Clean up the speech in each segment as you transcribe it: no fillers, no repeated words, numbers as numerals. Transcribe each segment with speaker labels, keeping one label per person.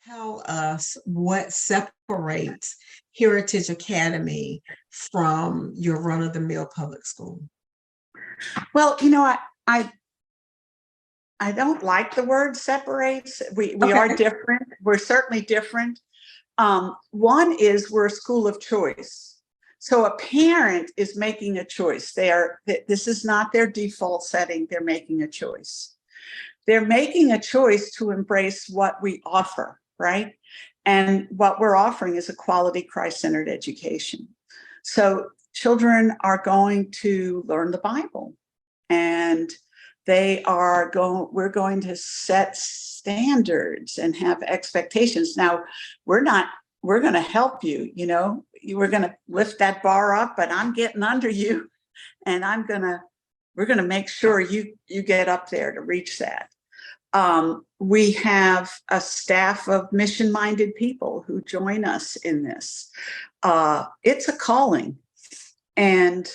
Speaker 1: Tell us what separates Heritage Academy from your run-of-the-mill public school.
Speaker 2: Well, I I don't like the word separates. We are
Speaker 1: Okay.
Speaker 2: different. We're certainly different. One is we're a school of choice. So a parent is making a choice. This is not their default setting. They're making a choice. They're making a choice to embrace what we offer, right? And what we're offering is a quality Christ-centered education. So children are going to learn the Bible, and we're going to set standards and have expectations. Now, we're going to help you, we're going to lift that bar up, but I'm getting under you, and we're going to make sure you get up there to reach that. We have a staff of mission-minded people who join us in this. It's a calling. And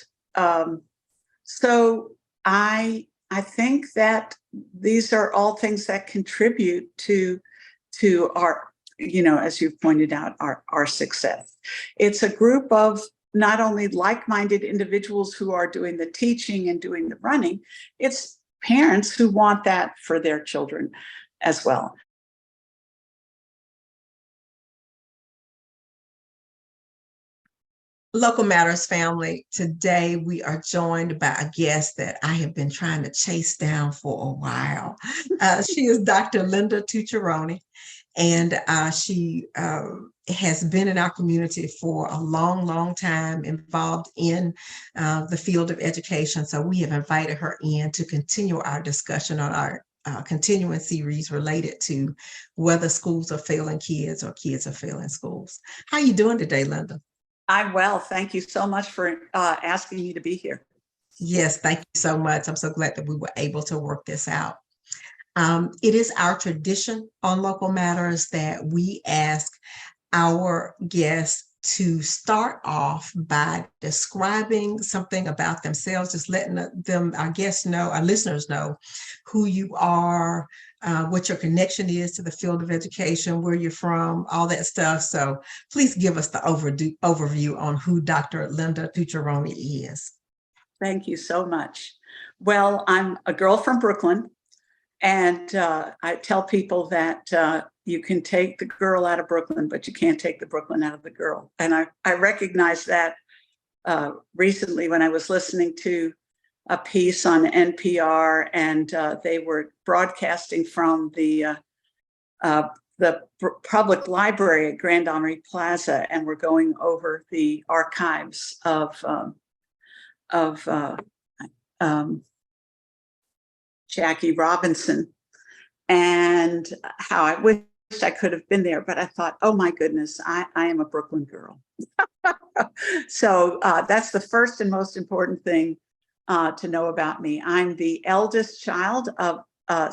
Speaker 2: so I think that these are all things that contribute to our, as you've pointed out, our success. It's a group of not only like-minded individuals who are doing the teaching and doing the running, it's parents who want that for their children as well.
Speaker 1: Local Matters family, today we are joined by a guest that I have been trying to chase down for a while. She is Dr. Linda Tucciarone, and she has been in our community for a long, long time, involved in the field of education. So we have invited her in to continue our discussion on our continuing series related to whether schools are failing kids or kids are failing schools. How are you doing today, Linda?
Speaker 2: I'm well. Thank you so much for asking me to be here.
Speaker 1: Yes, thank you so much. I'm so glad that we were able to work this out. It is our tradition on Local Matters that we ask our guests to start off by describing something about themselves, just letting our guests know, our listeners know who you are, what your connection is to the field of education, where you're from, all that stuff. So please give us the overview on who Dr. Linda Tucciarone is.
Speaker 2: Thank you so much. Well, I'm a girl from Brooklyn, and I tell people that you can take the girl out of Brooklyn, but you can't take the Brooklyn out of the girl. And I recognized that recently when I was listening to a piece on NPR, and they were broadcasting from the public library at Grand Armory Plaza, and we're going over the archives of Jackie Robinson, and how I wished I could have been there, but I thought, oh my goodness, I am a Brooklyn girl. So that's the first and most important thing to know about me. I'm the eldest child of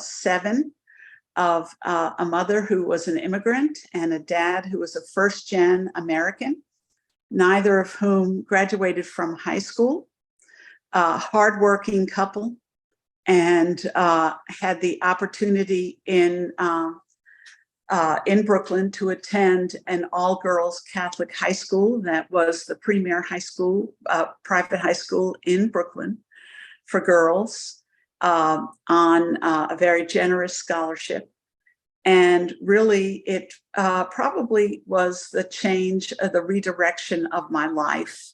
Speaker 2: 7, of a mother who was an immigrant and a dad who was a first-gen American, neither of whom graduated from high school. Hardworking couple, and had the opportunity in Brooklyn to attend an all-girls Catholic high school that was the premier high school, private high school in Brooklyn for girls, on a very generous scholarship. And really, it probably was the change, the redirection of my life.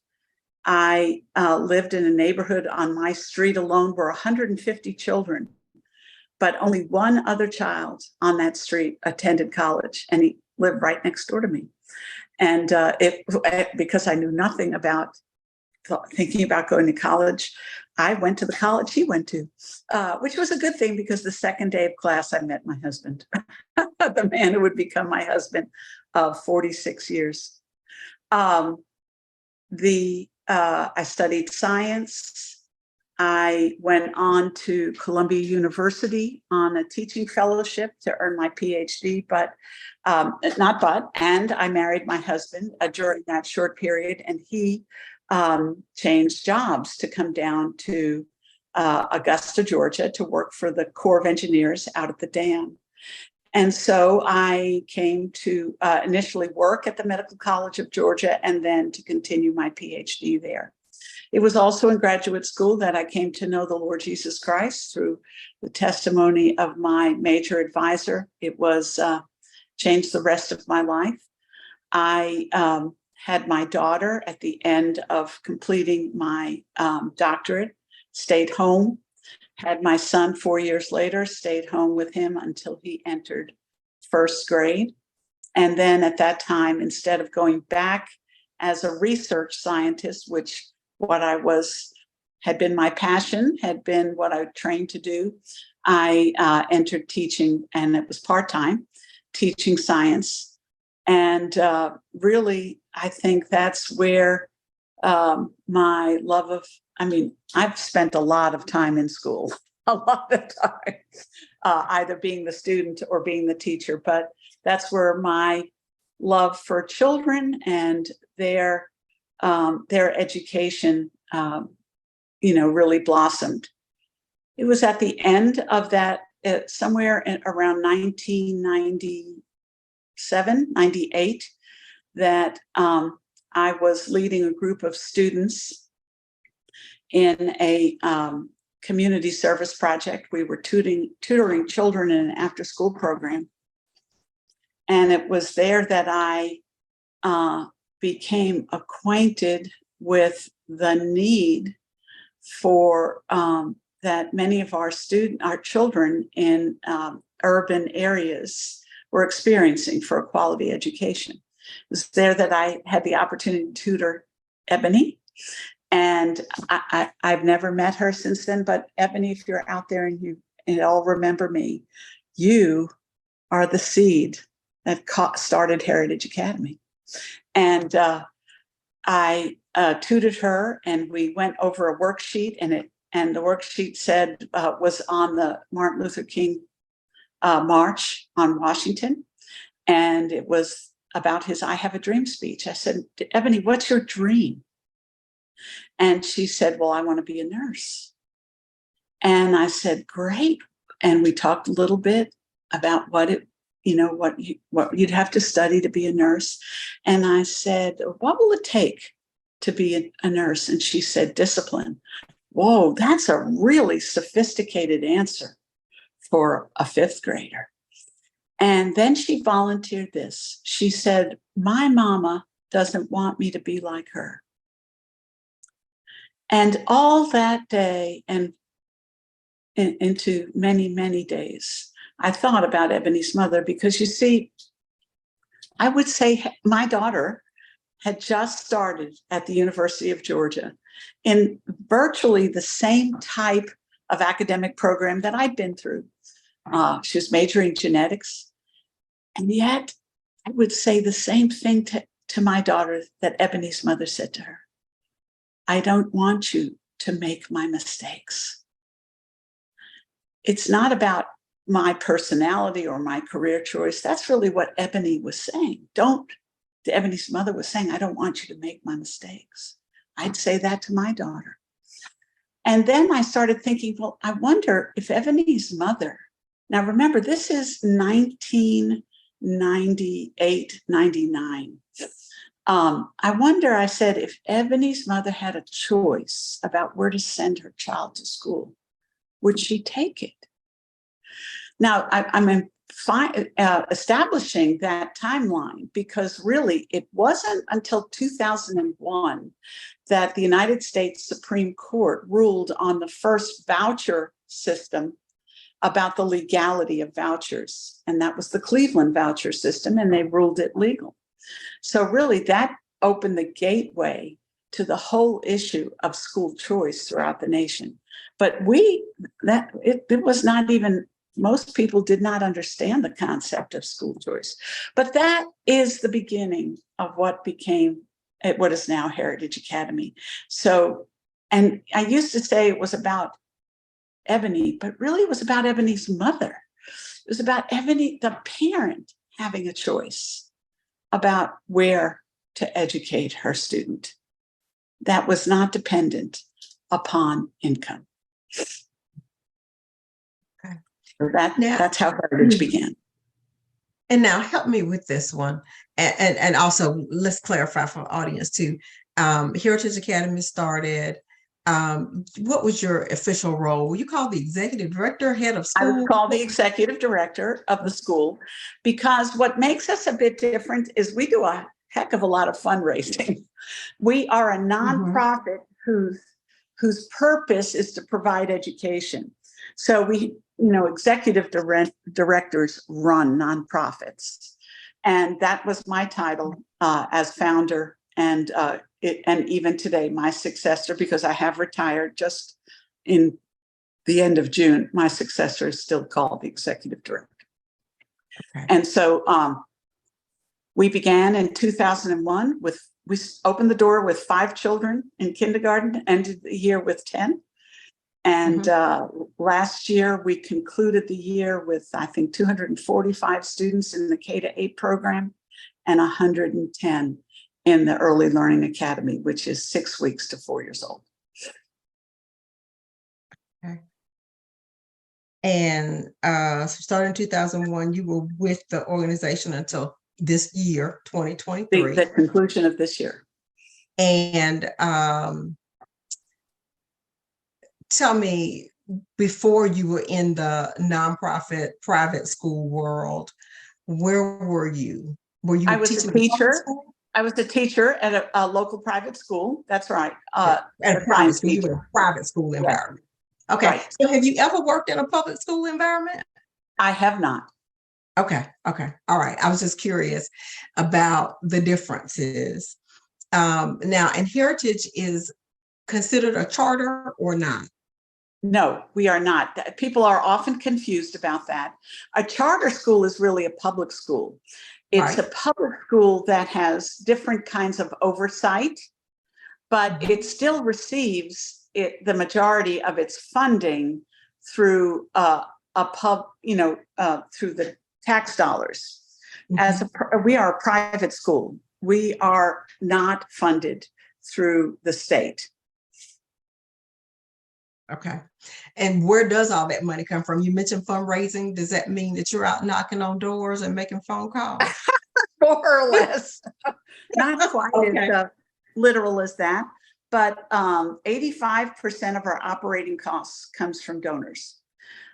Speaker 2: I lived in a neighborhood on my street alone where 150 children, but only one other child on that street attended college, and he lived right next door to me. And because I knew nothing about thinking about going to college, I went to the college he went to, which was a good thing, because the second day of class, I met my husband, the man who would become my husband of 46 years. I studied science. I went on to Columbia University on a teaching fellowship to earn my PhD, and I married my husband during that short period, and he changed jobs to come down to Augusta, Georgia, to work for the Corps of Engineers out at the dam. And so I came to initially work at the Medical College of Georgia and then to continue my PhD there. It was also in graduate school that I came to know the Lord Jesus Christ through the testimony of my major advisor. It was changed the rest of my life. I had my daughter at the end of completing my doctorate, stayed home, had my son 4 years later, stayed home with him until he entered first grade. And then at that time, instead of going back as a research scientist, which what I was had been my passion, had been what I trained to do, I entered teaching, and it was part-time, teaching science. And really, I think that's where my love of, I've spent a lot of time in school, a lot of time, either being the student or being the teacher, but that's where my love for children and their education, really blossomed. It was at the end of that, somewhere around 1997, 98, that I was leading a group of students in a community service project. We were tutoring children in an after-school program. And it was there that I became acquainted with the need for that many of our children in urban areas were experiencing for a quality education. It was there that I had the opportunity to tutor Ebony. And I've never met her since then, but Ebony, if you're out there and you all remember me, you are the seed that started Heritage Academy. And I tutored her, and we went over a worksheet, and the worksheet said was on the Martin Luther King March on Washington, and it was about his "I Have a Dream" speech. I said, "Ebony, what's your dream?" And she said, "Well, I want to be a nurse." And I said, "Great." And we talked a little bit about what you'd have to study to be a nurse. And I said, "What will it take to be a nurse?" And she said, "Discipline." Whoa, that's a really sophisticated answer for a fifth grader. And then she volunteered this. She said, "My mama doesn't want me to be like her." And all that day and into many, many days, I thought about Ebony's mother, because you see, I would say my daughter had just started at the University of Georgia in virtually the same type of academic program that I'd been through. She was majoring in genetics. And yet I would say the same thing to my daughter that Ebony's mother said to her: "I don't want you to make my mistakes." It's not about my personality or my career choice. That's really what Ebony was saying. Ebony's mother was saying, "I don't want you to make my mistakes." I'd say that to my daughter. And then I started thinking, well, I wonder if Ebony's mother, now remember, this is 1998, 99. I wonder, I said, if Ebony's mother had a choice about where to send her child to school, would she take it? Now, I'm establishing that timeline because really it wasn't until 2001 that the United States Supreme Court ruled on the first voucher system about the legality of vouchers. And that was the Cleveland voucher system, and they ruled it legal. So really that opened the gateway to the whole issue of school choice throughout the nation. But it was not even, most people did not understand the concept of school choice. But that is the beginning of what became what is now Heritage Academy. So, and I used to say it was about Ebony, but really it was about Ebony's mother. It was about Ebony, the parent, having a choice about where to educate her student that was not dependent upon income.
Speaker 1: Okay.
Speaker 2: So that's how Heritage began.
Speaker 1: And now help me with this one. And also let's clarify for the audience too. Heritage Academy started. What was your official role? Were you called the executive director, head of
Speaker 2: I was
Speaker 1: school?
Speaker 2: called the executive director of the school because what makes us a bit different is we do a heck of a lot of fundraising. We are a nonprofit whose purpose is to provide education. So we, executive directors run nonprofits. And that was my title as founder. And and even today, my successor, because I have retired just in the end of June, my successor is still called the executive director. Okay. And so we began in 2001 we opened the door with 5 children in kindergarten, ended the year with 10. And last year we concluded the year with, I think, 245 students in the K-8 program and 110 in the Early Learning Academy, which is 6 weeks to 4 years old.
Speaker 1: Okay. And so starting in 2001, you were with the organization until this year, 2023.
Speaker 2: The conclusion of this year.
Speaker 1: And tell me, before you were in the nonprofit private school world, where were you? Were you
Speaker 2: I was a teacher. I was a teacher at a local private school. That's right.
Speaker 1: At a private school, you were in a private school environment. Okay. Right. So have you ever worked in a public school environment?
Speaker 2: I have not.
Speaker 1: Okay. Okay. All right. I was just curious about the differences. Now, and Heritage is considered a charter or not?
Speaker 2: No, we are not. People are often confused about that. A charter school is really a public school. It's a public school that has different kinds of oversight, but it still receives the majority of its funding through through the tax dollars. We are a private school. We are not funded through the state.
Speaker 1: Okay. And where does all that money come from? You mentioned fundraising. Does that mean that you're out knocking on doors and making phone calls?
Speaker 2: More or less. Not quite as literal as that, but 85% of our operating costs comes from donors.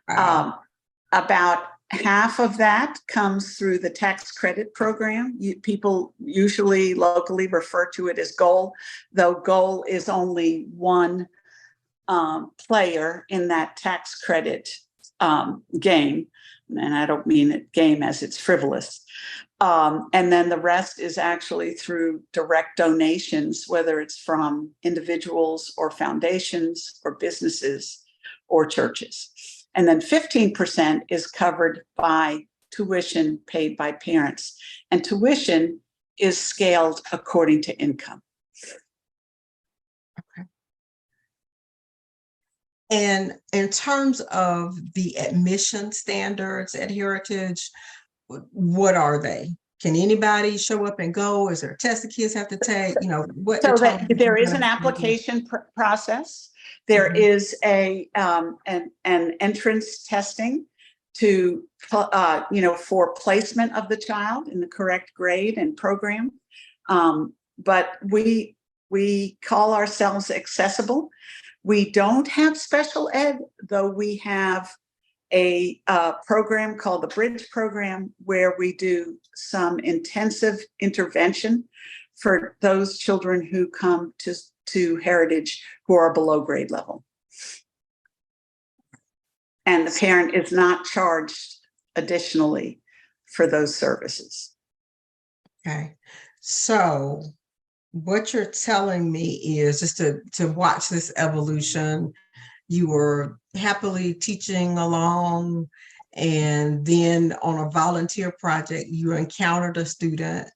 Speaker 2: About half of that comes through the tax credit program. People usually locally refer to it as GOAL, though GOAL is only one player in that tax credit game. And I don't mean it game as it's frivolous. And then the rest is actually through direct donations, whether it's from individuals or foundations or businesses or churches. And then 15% is covered by tuition paid by parents. And tuition is scaled according to income.
Speaker 1: Okay. And in terms of the admission standards at Heritage, what are they? Can anybody show up and go? Is there a test the kids have to take? What?
Speaker 2: So that there is an application process. There is an entrance testing for placement of the child in the correct grade and program. But we call ourselves accessible. We don't have special ed, though we have a program called the Bridge Program, where we do some intensive intervention for those children who come to Heritage who are below grade level. And the parent is not charged additionally for those services.
Speaker 1: Okay. So what you're telling me is just to watch this evolution. You were happily teaching along, and then on a volunteer project, you encountered a student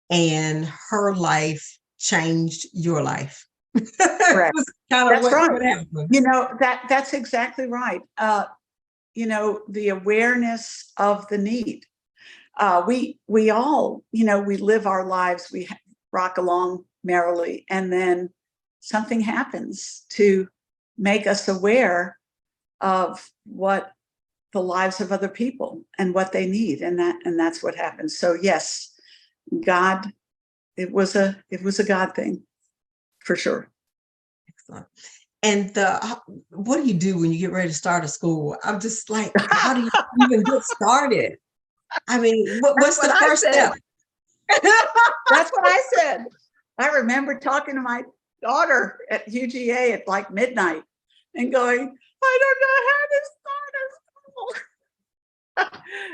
Speaker 1: and her life changed your life.
Speaker 2: Correct. That's right.
Speaker 1: Happened.
Speaker 2: That's exactly right. The awareness of the need. We all, we live our lives, we rock along merrily, and then something happens to make us aware of what the lives of other people and what they need, and that's what happens. So yes, God, it was a God thing for sure.
Speaker 1: Excellent. And what do you do when you get ready to start a school? I'm just like, how do you even get started? I mean, what's the first step?
Speaker 2: That's what I said. I remember talking to my daughter at UGA at like midnight and going, I don't know how to start a school.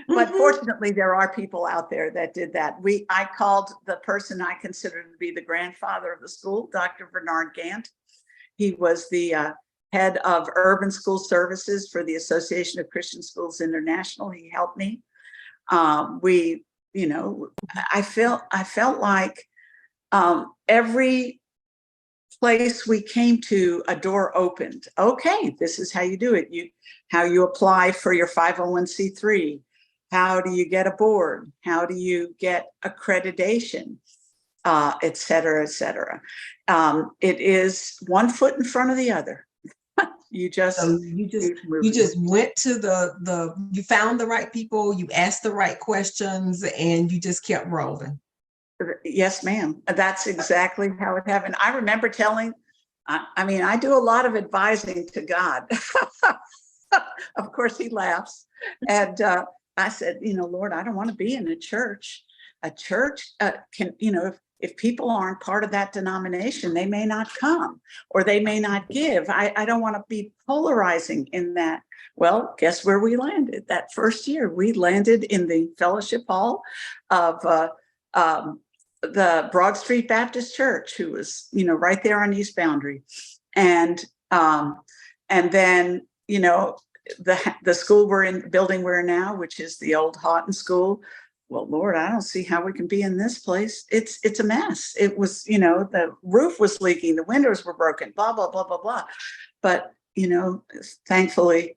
Speaker 2: But fortunately, there are people out there that did that. I called the person I consider to be the grandfather of the school, Dr. Bernard Gant. He was the head of urban school services for the Association of Christian Schools International. He helped me. I felt like every place we came to, a door opened. Okay, this is how you do it. How you apply for your 501c3. How do you get a board? How do you get accreditation? Et cetera, et cetera. It is one foot in front of the other. You just
Speaker 1: went to you found the right people, you asked the right questions, and you just kept rolling.
Speaker 2: Yes, ma'am. That's exactly how it happened. I remember I do a lot of advising to God. Of course, he laughs. And I said, Lord, I don't want to be in a church. A church can, if people aren't part of that denomination, they may not come or they may not give. I don't want to be polarizing in that. Well, guess where we landed that first year? We landed in the fellowship hall of the Broad Street Baptist Church, who was, right there on East Boundary. And then, the school building we're in now, which is the old Houghton School. Well, Lord, I don't see how we can be in this place. It's a mess. It was, the roof was leaking, the windows were broken, blah, blah, blah, blah, blah. But, thankfully,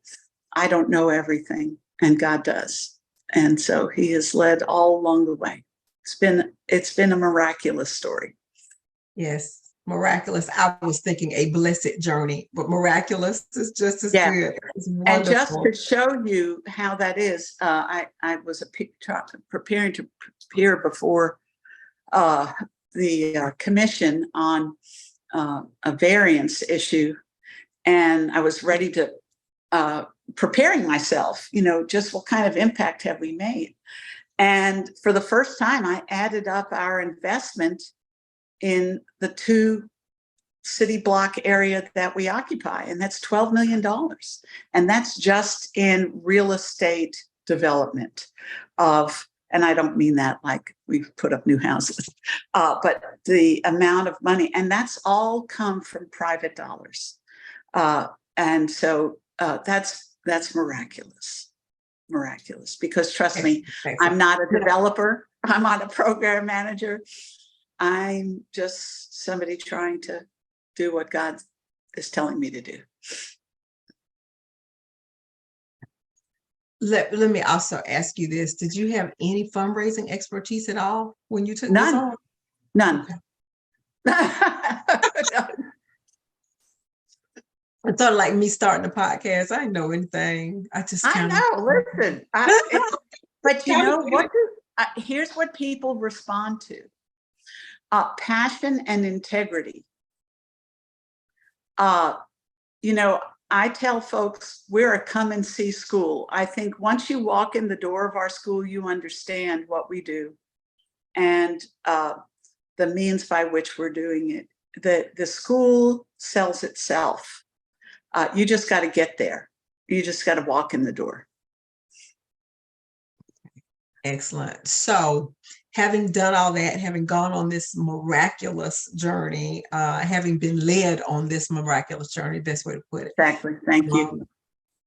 Speaker 2: I don't know everything, and God does. And so he has led all along the way. It's been a miraculous story.
Speaker 1: Yes, miraculous. I was thinking a blessed journey, but miraculous is just as good. It's wonderful.
Speaker 2: And just to show you how that is, I was preparing to appear before the commission on a variance issue, and I was ready to preparing myself. Just what kind of impact have we made? And for the first time, I added up our investment in the 2 city block area that we occupy, and that's $12 million. And that's just in real estate development and I don't mean that like we've put up new houses, but the amount of money, and that's all come from private dollars. And so that's miraculous, because trust me, I'm not a developer. I'm not a program manager. I'm just somebody trying to do what God is telling me to do.
Speaker 1: Let me also ask you this. Did you have any fundraising expertise at all when you took this on?
Speaker 2: None.
Speaker 1: Okay. It's sort of like me starting a podcast. I didn't know anything. I
Speaker 2: know. Listen, but you know what? Here's what people respond to: passion and integrity. I tell folks we're a come and see school. I think once you walk in the door of our school, you understand what we do and the means by which we're doing it. The school sells itself. You just got to get there. You just got to walk in the door.
Speaker 1: Excellent. So having done all that, having gone on this miraculous journey, having been led on this miraculous journey, best way to put it.
Speaker 2: Exactly. Thank you.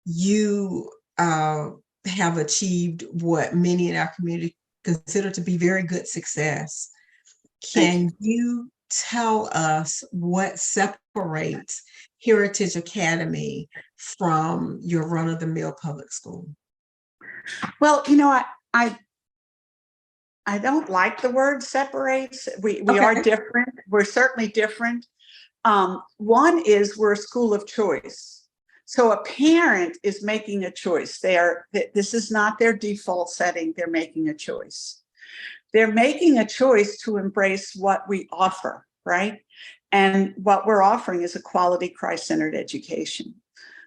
Speaker 1: You have achieved what many in our community consider to be very good success. Can you tell us what separates Heritage Academy from your run-of-the-mill public school?
Speaker 2: Well, I don't like the word separates. We are different. We're certainly different. One is we're a school of choice. So a parent is making a choice. This is not their default setting. They're making a choice. They're making a choice to embrace what we offer, right? And what we're offering is a quality Christ-centered education.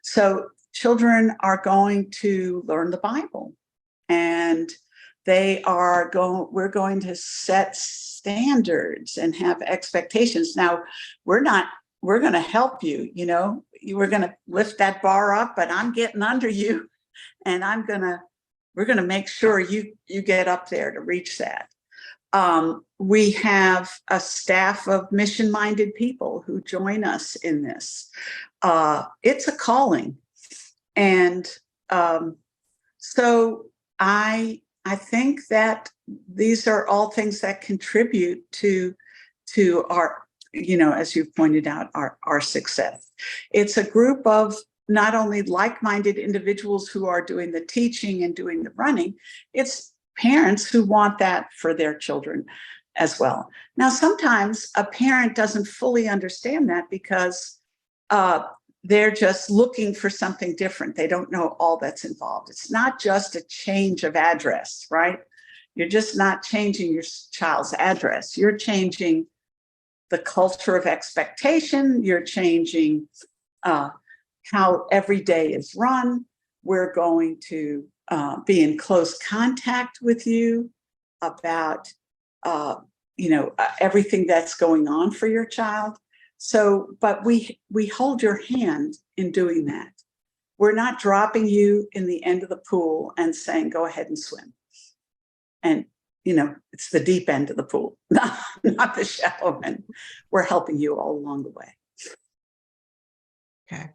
Speaker 2: So children are going to learn the Bible, and we're going to set standards and have expectations. Now, we're going to help you, we're going to lift that bar up, but I'm getting under you, and we're going to make sure you get up there to reach that. We have a staff of mission-minded people who join us in this. It's a calling. And so I think that these are all things that contribute to our, as you've pointed out, our success. It's a group of not only like-minded individuals who are doing the teaching and doing the running, it's parents who want that for their children as well. Now, sometimes a parent doesn't fully understand that because they're just looking for something different. They don't know all that's involved. It's not just a change of address, right? You're just not changing your child's address. You're changing the culture of expectation. You're changing how every day is run. We're going to be in close contact with you about, everything that's going on for your child. So, but we hold your hand in doing that. We're not dropping you in the end of the pool and saying, go ahead and swim. And, it's the deep end of the pool, not the shallow end. We're helping you all along the way.
Speaker 1: Okay.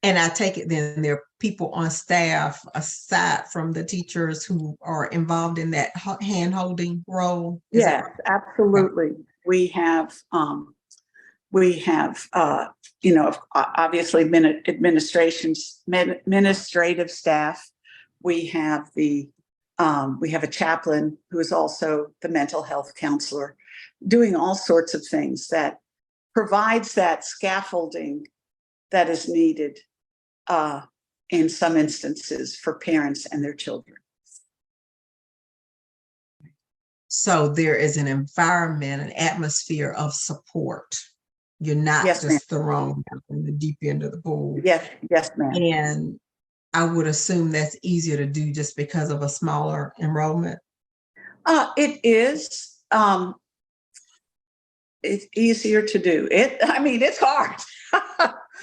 Speaker 1: And I take it then there are people on staff aside from the teachers who are involved in that hand-holding role?
Speaker 2: Yes, absolutely. Okay. We have obviously administrative staff. We have a chaplain who is also the mental health counselor, doing all sorts of things that provides that scaffolding that is needed in some instances for parents and their children.
Speaker 1: So there is an environment, an atmosphere of support. You're not just thrown in the deep end of the pool.
Speaker 2: Yes, ma'am.
Speaker 1: And I would assume that's easier to do just because of a smaller enrollment.
Speaker 2: It is. It's easier to do. It's hard.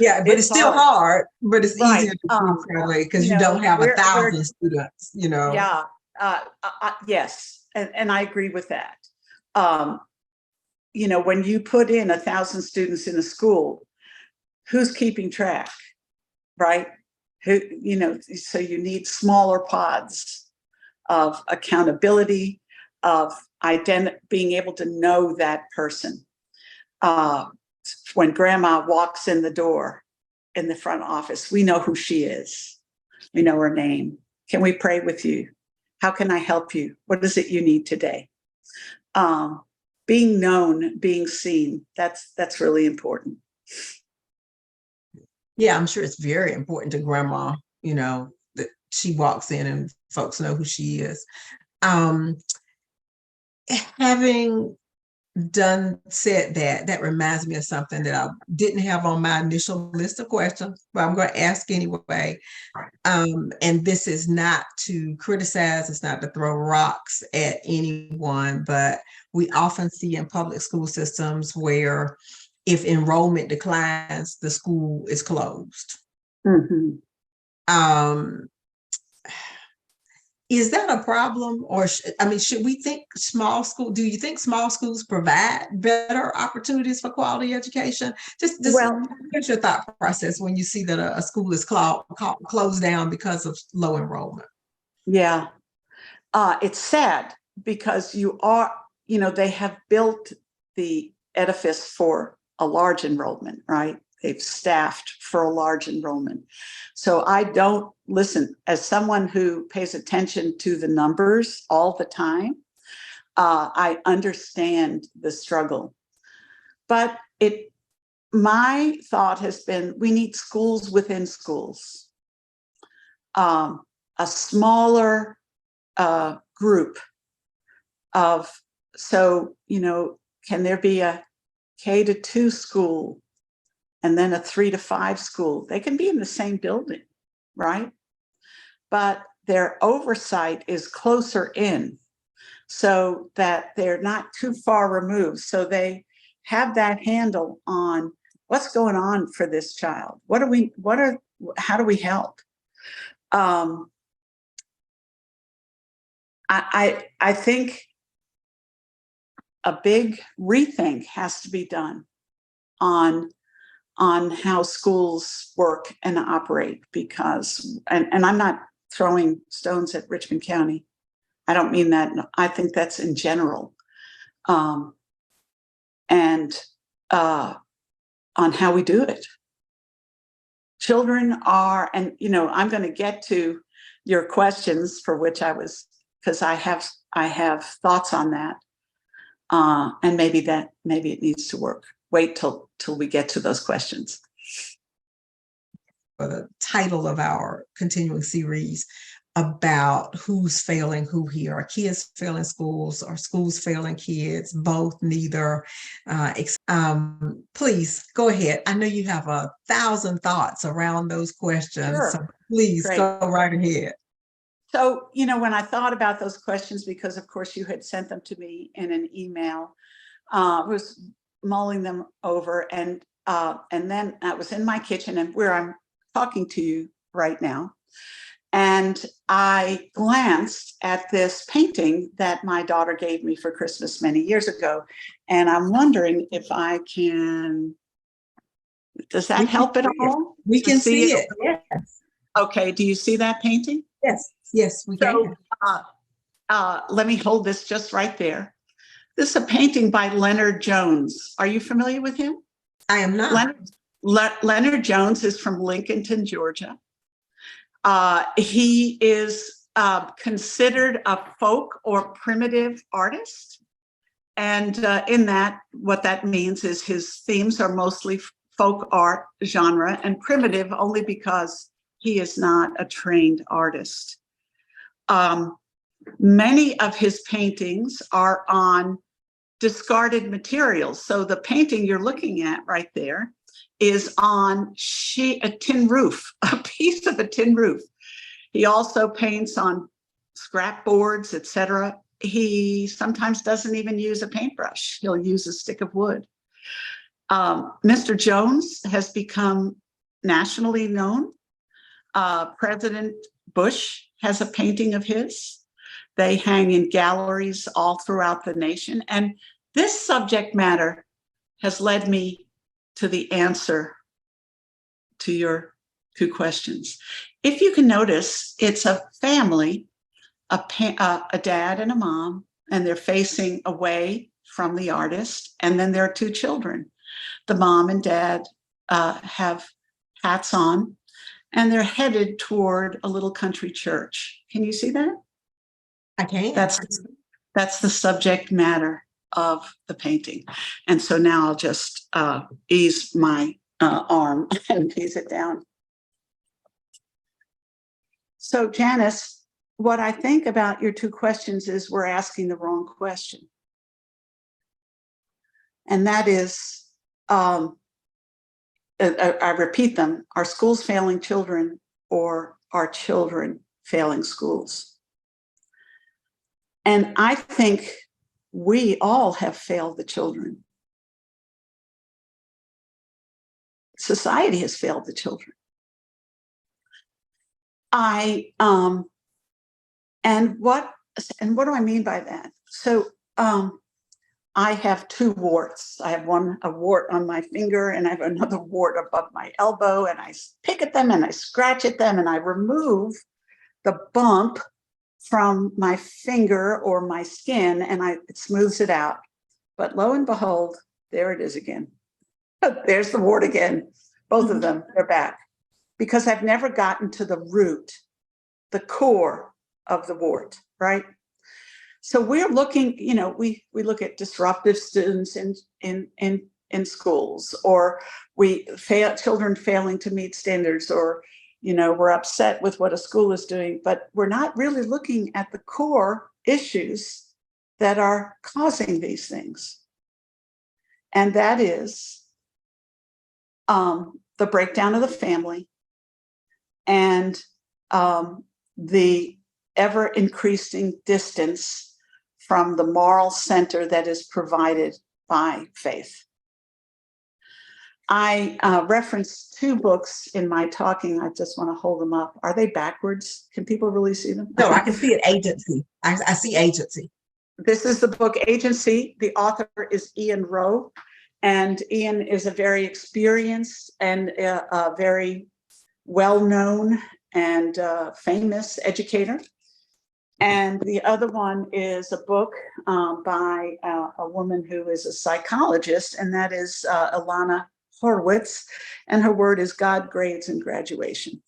Speaker 1: Yeah, but it's still hard, but it's easier to do probably because you don't have 1,000 students,
Speaker 2: Yeah. Yes. And I agree with that. When you put in 1,000 students in a school, who's keeping track, right? So you need smaller pods of accountability, of being able to know that person. When grandma walks in the door in the front office, we know who she is. We know her name. Can we pray with you? How can I help you? What is it you need today? Being known, being seen, that's really important.
Speaker 1: Yeah, I'm sure it's very important to grandma, that she walks in and folks know who she is. Having said that reminds me of something that I didn't have on my initial list of questions, but I'm going to ask anyway. And this is not to criticize, it's not to throw rocks at anyone, but we often see in public school systems where if enrollment declines, the school is closed.
Speaker 2: Mm-hmm.
Speaker 1: Is that a problem? Or, should we think do you think small schools provide better opportunities for quality education? What's your thought process when you see that a school is closed down because of low enrollment?
Speaker 2: Yeah. It's sad because they have built the edifice for a large enrollment, right? They've staffed for a large enrollment. So I don't listen, as someone who pays attention to the numbers all the time, I understand the struggle, but my thought has been we need schools within schools, a smaller group of, so, can there be a K-2 school and then a 3-5 school? They can be in the same building, right? But their oversight is closer in so that they're not too far removed. So they have that handle on what's going on for this child. How do we help? I think a big rethink has to be done on how schools work and operate, because, and I'm not throwing stones at Richmond County. I don't mean that. I think that's in general. And on how we do it. Children are, and I'm going to get to your questions, for which because I have thoughts on that. And maybe it needs to work. Wait till we get to those questions.
Speaker 1: For the title of our continuing series about who's failing who here. Are kids failing schools? Are schools failing kids? Both, neither. Please go ahead. I know you have 1,000 thoughts around those questions.
Speaker 2: Sure.
Speaker 1: So please go right ahead.
Speaker 2: So, when I thought about those questions, because of course you had sent them to me in an email, I was mulling them over, and then I was in my kitchen, and where I'm talking to you right now, and I glanced at this painting that my daughter gave me for Christmas many years ago, and I'm wondering if I can. Does that help at all?
Speaker 1: We can see it. Yes.
Speaker 2: Okay. Do you see that painting?
Speaker 1: Yes, we can.
Speaker 2: Let me hold this just right there. This is a painting by Leonard Jones. Are you familiar with him?
Speaker 1: I am not.
Speaker 2: Leonard Jones is from Lincolnton, Georgia. He is considered a folk or primitive artist. And in that, what that means is his themes are mostly folk art genre, and primitive only because he is not a trained artist. Many of his paintings are on discarded materials. So the painting you're looking at right there is on a tin roof, a piece of a tin roof. He also paints on scrap boards, etc. He sometimes doesn't even use a paintbrush. He'll use a stick of wood. Mr. Jones has become nationally known. President Bush has a painting of his. They hang in galleries all throughout the nation. And this subject matter has led me to the answer to your 2 questions. If you can notice, it's a family, a dad and a mom, and they're facing away from the artist. And then there are 2 children. The mom and dad have hats on, and they're headed toward a little country church. Can you see that?
Speaker 1: I can.
Speaker 2: That's the subject matter of the painting. And so now I'll just ease my arm and ease it down. So Janice, what I think about your 2 questions is we're asking the wrong question. And that is, I repeat them, are schools failing children, or are children failing schools? And I think we all have failed the children. Society has failed the children. And what do I mean by that? So I have 2 warts. I have a wart on my finger, and I have another wart above my elbow, and I pick at them and I scratch at them, and I remove the bump from my finger or my skin, and it smooths it out. But lo and behold, there it is again. There's the wart again. Both of them, they're back. Because I've never gotten to the root, the core of the wart, right? So we're looking, we look at disruptive students in in schools, or children failing to meet standards, or, we're upset with what a school is doing, but we're not really looking at the core issues that are causing these things. And that is the breakdown of the family and the ever increasing distance from the moral center that is provided by faith. I referenced 2 books in my talking. I just want to hold them up. Are they backwards? Can people really see them?
Speaker 1: No, I can see it, Agency. I see Agency.
Speaker 2: This is the book Agency. The author is Ian Rowe, and Ian is a very experienced and a very well-known and famous educator. And the other one is a book by a woman who is a psychologist, and that is Ilana Horowitz, and her word is God, Grades, and Graduation.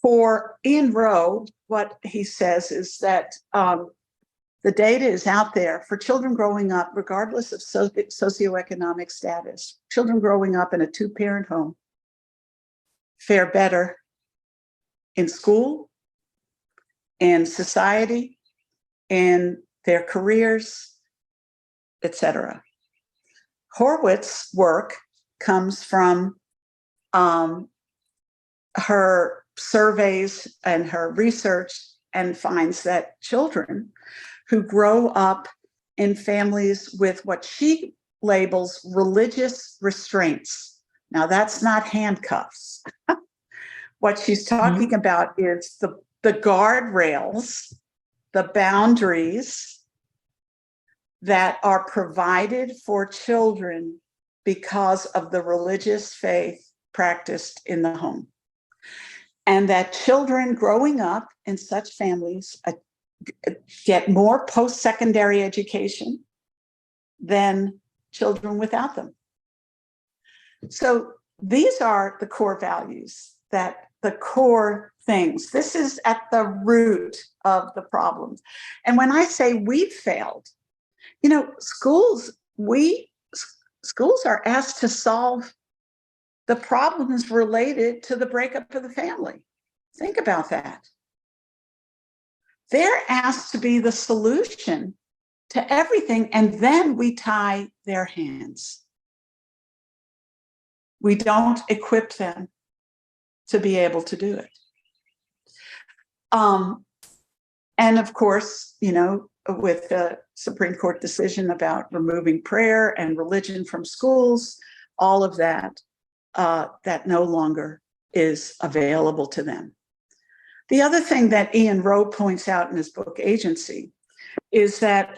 Speaker 2: For Ian Rowe, what he says is that the data is out there for children growing up, regardless of socioeconomic status. Children growing up in a 2-parent home fare better in school, in society, in their careers, etc. Horowitz's work comes from her surveys and her research, and finds that children who grow up in families with what she labels religious restraints. Now, that's not handcuffs. What she's talking about is the guardrails, the boundaries that are provided for children because of the religious faith practiced in the home. And that children growing up in such families get more post-secondary education than children without them. So these are the core values, the core things. This is at the root of the problems. And when I say we've failed, schools are asked to solve the problems related to the breakup of the family. Think about that. They're asked to be the solution to everything, and then we tie their hands. We don't equip them to be able to do it. And of course, with the Supreme Court decision about removing prayer and religion from schools, all of that, that no longer is available to them. The other thing that Ian Rowe points out in his book, Agency, is that,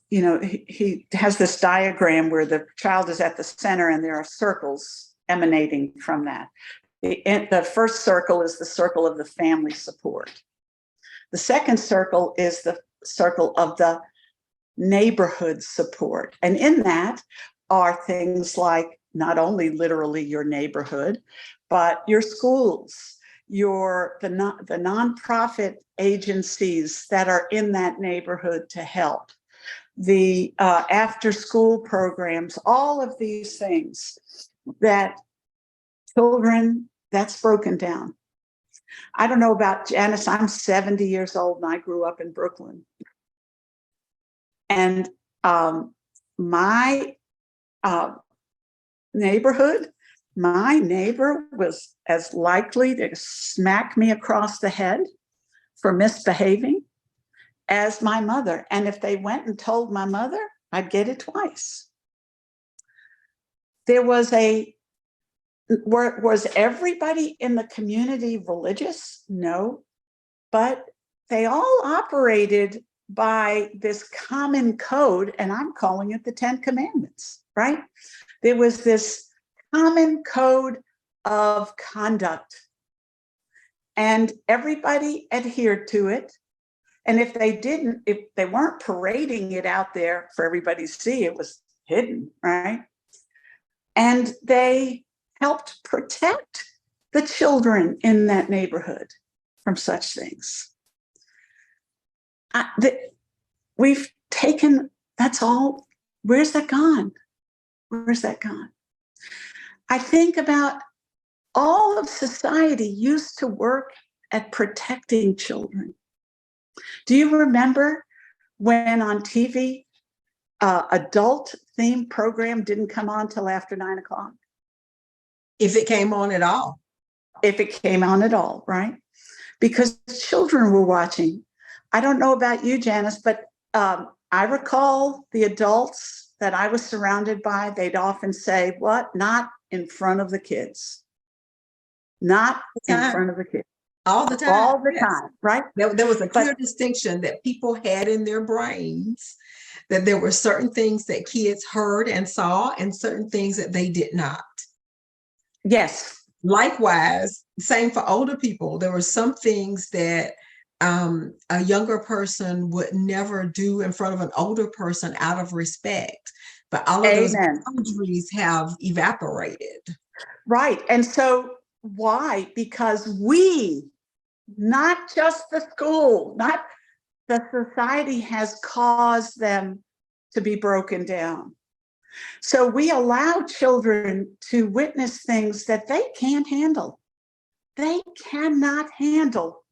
Speaker 2: he has this diagram where the child is at the center and there are circles emanating from that. The first circle is the circle of the family support. The second circle is the circle of the neighborhood support. And in that are things like not only literally your neighborhood, but your schools, the nonprofit agencies that are in that neighborhood to help, the after-school programs, all of these things that children, that's broken down. I don't know about Janice, I'm 70 years old and I grew up in Brooklyn. And my neighborhood, my neighbor was as likely to smack me across the head for misbehaving as my mother. And if they went and told my mother, I'd get it twice. Was everybody in the community religious? No, but they all operated by this common code, and I'm calling it the 10 Commandments, right? There was this common code of conduct, and everybody adhered to it. And if they weren't parading it out there for everybody to see, it was hidden, right? And they helped protect the children in that neighborhood from such things. We've taken That's all. Where's that gone? Where's that gone? I think about all of society used to work at protecting children. Do you remember when on TV, adult themed program didn't come on till after 9 o'clock?
Speaker 1: If it came on at all.
Speaker 2: If it came on at all, right? Because children were watching. I don't know about you, Janice, but I recall the adults that I was surrounded by, they'd often say, what? Not in front of the kids. Not in front of the kids.
Speaker 1: All the time.
Speaker 2: All the
Speaker 1: yes.
Speaker 2: time, right?
Speaker 1: There was a clear distinction that people had in their brains, that there were certain things that kids heard and saw and certain things that they did not.
Speaker 2: Yes.
Speaker 1: Likewise, same for older people. There were some things that a younger person would never do in front of an older person out of respect. But all of those boundaries have evaporated.
Speaker 2: Right. And so why? Because we, not just the school, not the society, has caused them to be broken down. So we allow children to witness things that they can't handle. They cannot handle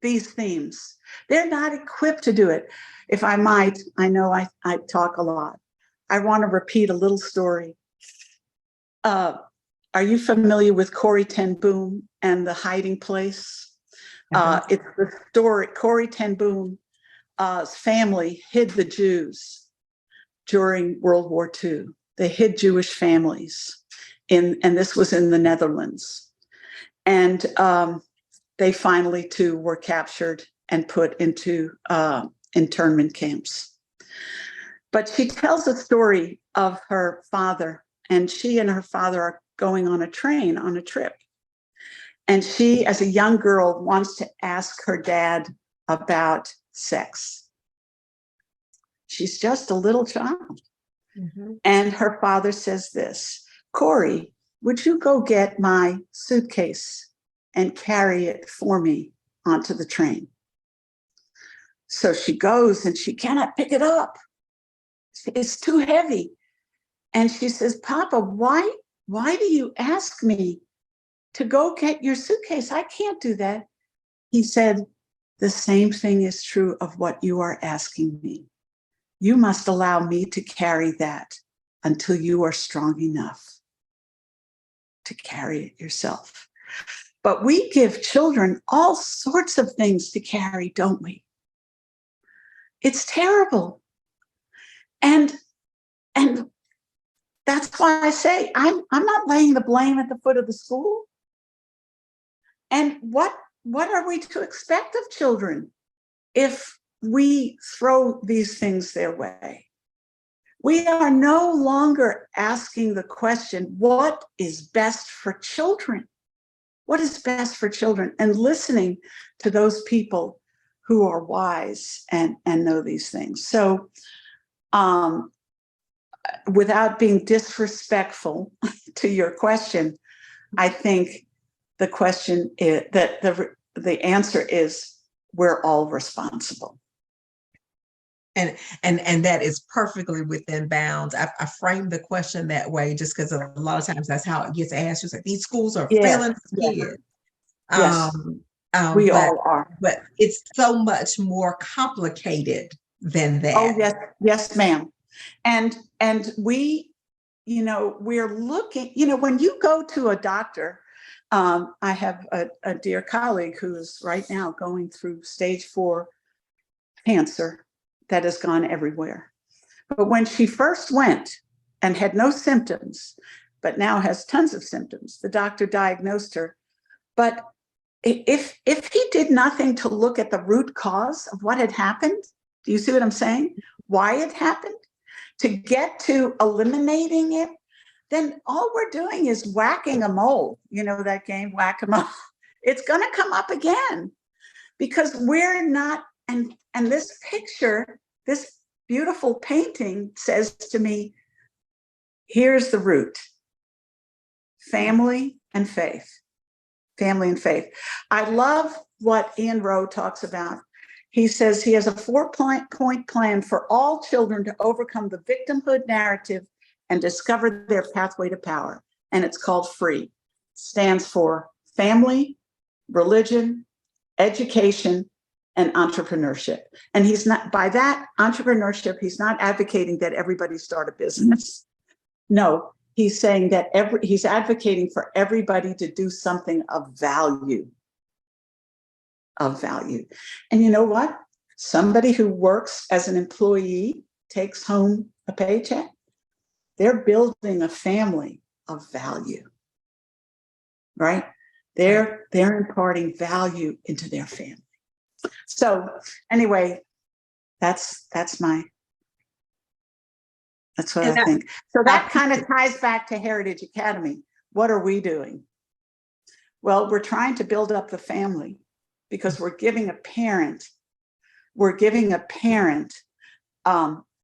Speaker 2: these themes. They're not equipped to do it. If I might, I know I talk a lot. I want to repeat a little story. Are you familiar with Corrie ten Boom and The Hiding Place? It's the story. Corrie ten Boom's family hid the Jews during World War II. They hid Jewish families and this was in the Netherlands. And they finally too were captured and put into internment camps. But she tells a story of her father, and she and her father are going on a train on a trip. And she, as a young girl, wants to ask her dad about sex. She's just a little child. Mm-hmm. And her father says this, Corrie, would you go get my suitcase and carry it for me onto the train? So she goes and she cannot pick it up. It's too heavy. And she says, Papa, why do you ask me to go get your suitcase? I can't do that. He said, the same thing is true of what you are asking me. You must allow me to carry that until you are strong enough to carry it yourself. But we give children all sorts of things to carry, don't we? It's terrible. And that's why I say I'm not laying the blame at the foot of the school. And what are we to expect of children if we throw these things their way? We are no longer asking the question, what is best for children? What is best for children? And listening to those people who are wise and know these things. So without being disrespectful to your question, I think the question is that the answer is we're all responsible.
Speaker 1: And that is perfectly within bounds. I framed the question that way just because a lot of times that's how it gets asked. It's like these schools are failing kids.
Speaker 2: Yes, we all are.
Speaker 1: But it's so much more complicated than that.
Speaker 2: Oh yes, ma'am. And we, we're looking. When you go to a doctor, I have a dear colleague who is right now going through stage 4 cancer that has gone everywhere. But when she first went and had no symptoms, but now has tons of symptoms, the doctor diagnosed her. But if he did nothing to look at the root cause of what had happened, do you see what I'm saying? Why it happened? To get to eliminating it, then all we're doing is whacking a mole. You know that game, whack-a-mole? It's going to come up again because we're not. And this picture, this beautiful painting says to me, here's the root: family and faith. Family and faith. I love what Ian Rowe talks about He says he has a 4-point plan for all children to overcome the victimhood narrative and discover their pathway to power. And it's called FREE. Stands for family, religion, education, and entrepreneurship. And he's not, by that entrepreneurship, he's not advocating that everybody start a business. No, he's saying that he's advocating for everybody to do something of value. Of value. And you know what? Somebody who works as an employee takes home a paycheck. They're building a family of value, right? They're imparting value into their family. So anyway, that's what I think. So that kind of ties back to Heritage Academy. What are we doing? Well, we're trying to build up the family, because we're giving a parent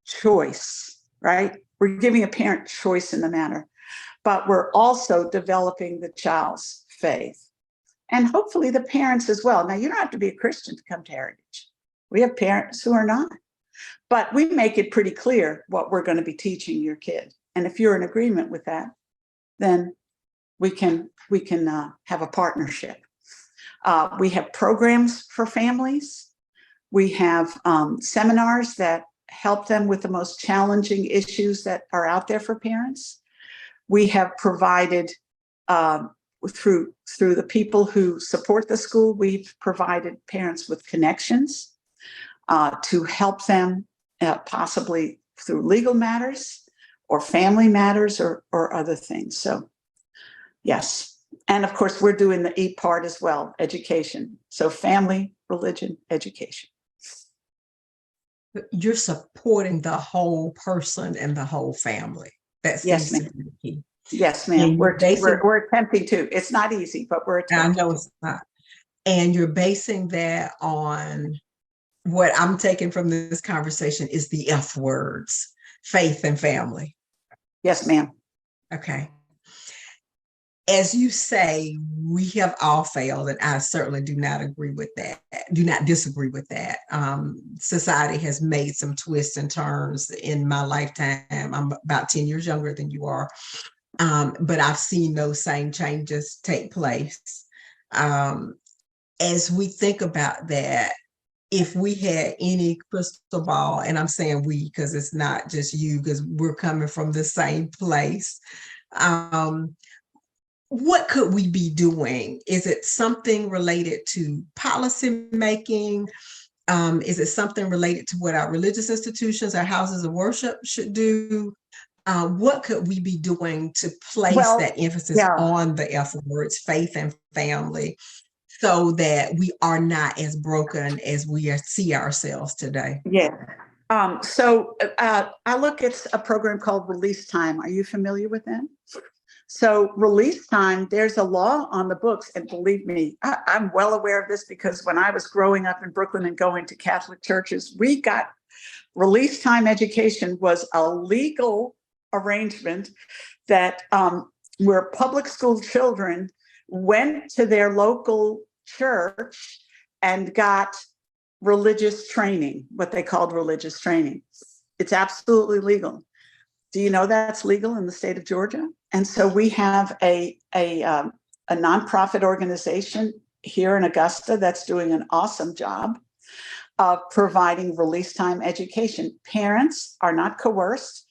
Speaker 2: choice, right? We're giving a parent choice in the matter, but we're also developing the child's faith, and hopefully the parents as well. Now, you don't have to be a Christian to come to Heritage. We have parents who are not, but we make it pretty clear what we're going to be teaching your kid. And if you're in agreement with that, then we can have a partnership. We have programs for families. We have seminars that help them with the most challenging issues that are out there for parents. We have provided, through the people who support the school, we've provided parents with connections to help them possibly through legal matters or family matters or other things. So, yes. And of course, we're doing the E part as well, education. So family, religion, education.
Speaker 1: You're supporting the whole person and the whole family. That's
Speaker 2: yes, ma'am.
Speaker 1: Key.
Speaker 2: Yes, ma'am. We're attempting to. It's not easy, but we're attempting.
Speaker 1: I know it's not. And you're basing that on what I'm taking from this conversation is the F words, faith and family.
Speaker 2: Yes, ma'am.
Speaker 1: Okay. As you say, we have all failed, and I certainly do not agree with that, do not disagree with that. Society has made some twists and turns in my lifetime. I'm about 10 years younger than you are, but I've seen those same changes take place. As we think about that, if we had any crystal ball, and I'm saying we because it's not just you, because we're coming from the same place, what could we be doing? Is it something related to policy making? Is it something related to what our religious institutions, our houses of worship should do? What could we be doing to place that emphasis on the F words, faith and family, so that we are not as broken as we see ourselves today?
Speaker 2: Yeah. So I look at a program called Release Time. Are you familiar with them? So Release Time, there's a law on the books. And believe me, I'm well aware of this, because when I was growing up in Brooklyn and going to Catholic churches, we got Release Time education was a legal arrangement that where public school children went to their local church and got religious training, what they called religious training. It's absolutely legal. Do you know that's legal in the state of Georgia? And so we have a nonprofit organization here in Augusta that's doing an awesome job of providing release time education. Parents are not coerced.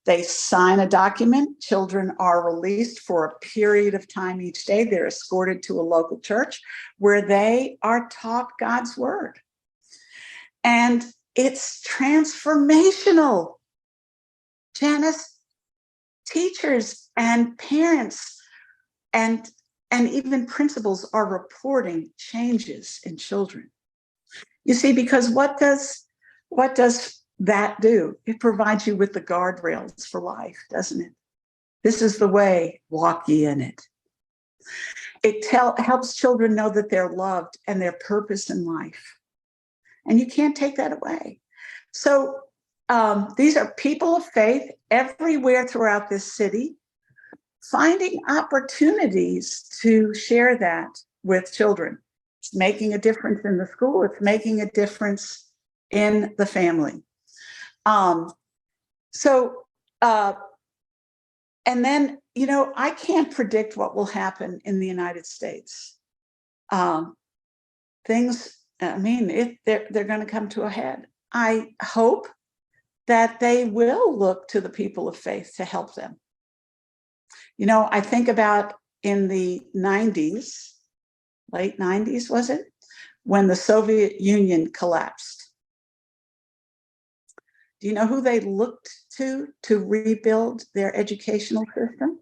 Speaker 2: They sign a document. Children are released for a period of time each day. They're escorted to a local church where they are taught God's word. And it's transformational. Janice, teachers and parents and even principals are reporting changes in children. You see, because what does that do? It provides you with the guardrails for life, doesn't it? This is the way, walk ye in it. It helps children know that they're loved and their purpose in life. And you can't take that away. So these are people of faith everywhere throughout this city, finding opportunities to share that with children. It's making a difference in the school. It's making a difference in the family. And then, I can't predict what will happen in the United States. Things, they're going to come to a head. I hope that they will look to the people of faith to help them. I think about in the 90s, late 90s, was it? When the Soviet Union collapsed. Do you know who they looked to rebuild their educational system?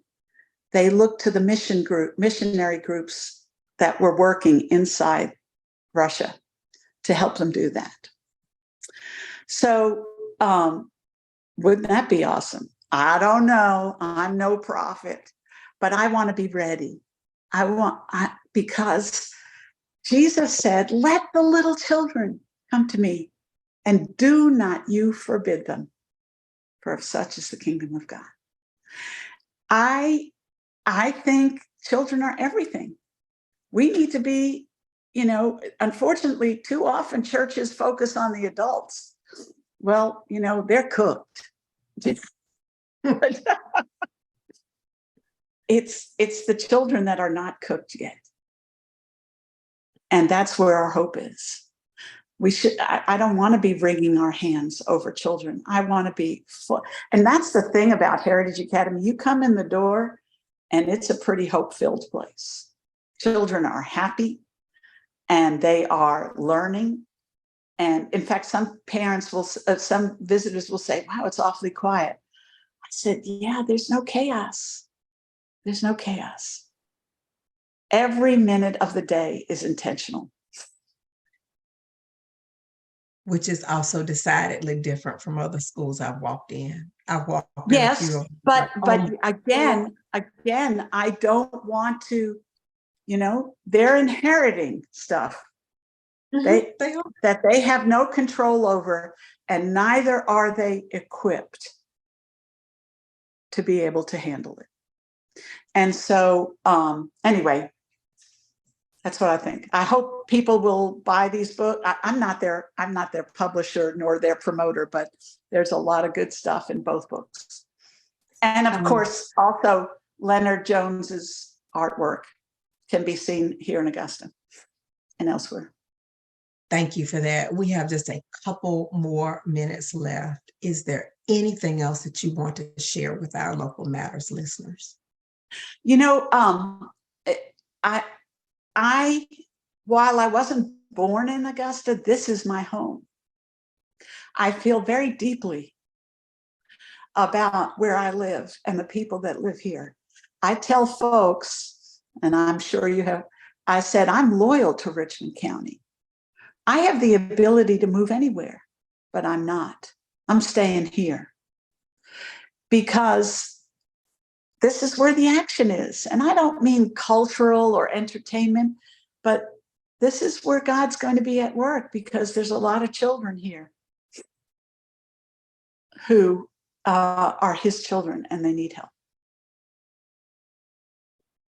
Speaker 2: They looked to the missionary groups that were working inside Russia to help them do that. So wouldn't that be awesome? I don't know. I'm no prophet, but I want to be ready. Because Jesus said, let the little children come to me, and do not you forbid them, for of such is the kingdom of God. I think children are everything. We need to be, unfortunately, too often churches focus on the adults. Well, they're cooked. It's the children that are not cooked yet. And that's where our hope is. I don't want to be wringing our hands over children. I want to be full. And that's the thing about Heritage Academy. You come in the door and it's a pretty hope-filled place. Children are happy and they are learning. And in fact, some visitors will say, wow, it's awfully quiet. I said, yeah, there's no chaos. There's no chaos. Every minute of the day is intentional.
Speaker 1: Which is also decidedly different from other schools I've walked in.
Speaker 2: Yes, but again, I don't want to, they're inheriting stuff that they have no control over, and neither are they equipped to be able to handle it. And so, anyway, that's what I think. I hope people will buy these books. I'm not their publisher nor their promoter, but there's a lot of good stuff in both books. And of course, also Leonard Jones's artwork can be seen here in Augusta and elsewhere.
Speaker 1: Thank you for that. We have just a couple more minutes left. Is there anything else that you want to share with our Local Matters listeners?
Speaker 2: While I wasn't born in Augusta, this is my home. I feel very deeply about where I live and the people that live here. I tell folks, and I'm sure you have, I said, I'm loyal to Richmond County. I have the ability to move anywhere, but I'm not. I'm staying here because this is where the action is. And I don't mean cultural or entertainment, but this is where God's going to be at work, because there's a lot of children here who are his children and they need help.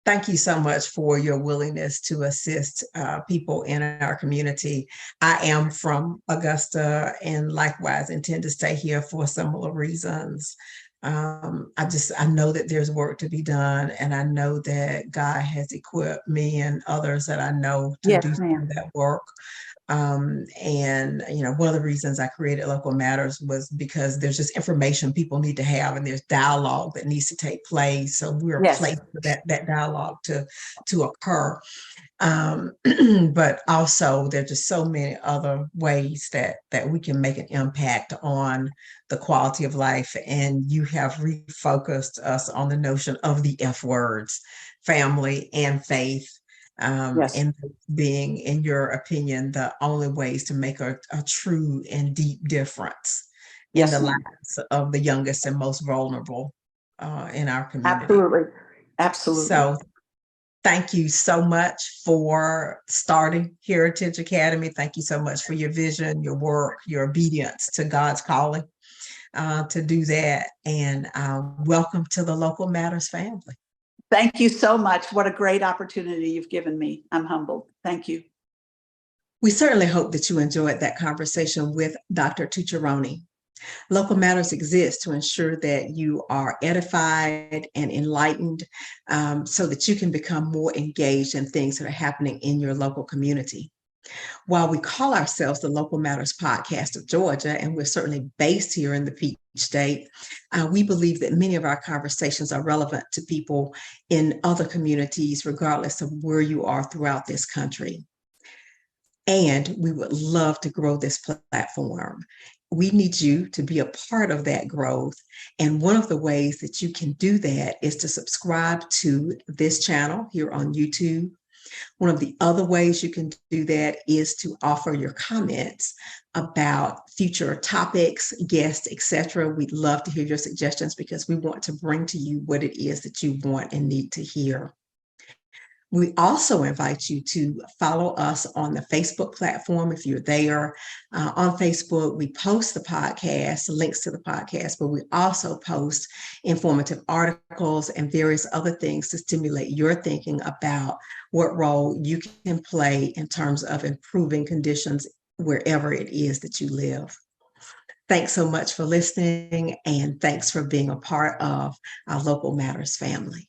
Speaker 1: Thank you so much for your willingness to assist people in our community. I am from Augusta and likewise intend to stay here for similar reasons. I know that there's work to be done, and I know that God has equipped me and others that I know to do some of that work. And one of the reasons I created Local Matters was because there's just information people need to have, and there's dialogue that needs to take place. So we're a place for that dialogue to occur. But also there's just so many other ways that we can make an impact on the quality of life. And you have refocused us on the notion of the F words, family and faith. And being, in your opinion, the only ways to make a true and deep difference in the lives of the youngest and most vulnerable in our community.
Speaker 2: Absolutely.
Speaker 1: So thank you so much for starting Heritage Academy. Thank you so much for your vision, your work, your obedience to God's calling to do that. And welcome to the Local Matters family.
Speaker 2: Thank you so much. What a great opportunity you've given me. I'm humbled. Thank you.
Speaker 1: We certainly hope that you enjoyed that conversation with Dr. Tucciarone. Local Matters exists to ensure that you are edified and enlightened, so that you can become more engaged in things that are happening in your local community. While we call ourselves the Local Matters Podcast of Georgia, and we're certainly based here in the Peach State, we believe that many of our conversations are relevant to people in other communities, regardless of where you are throughout this country. And we would love to grow this platform. We need you to be a part of that growth. And one of the ways that you can do that is to subscribe to this channel here on YouTube. One of the other ways you can do that is to offer your comments about future topics, guests, etc. We'd love to hear your suggestions because we want to bring to you what it is that you want and need to hear. We also invite you to follow us on the Facebook platform if you're there. On Facebook, we post the podcast, links to the podcast, but we also post informative articles and various other things to stimulate your thinking about what role you can play in terms of improving conditions wherever it is that you live. Thanks so much for listening, and thanks for being a part of our Local Matters family.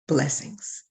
Speaker 1: Blessings.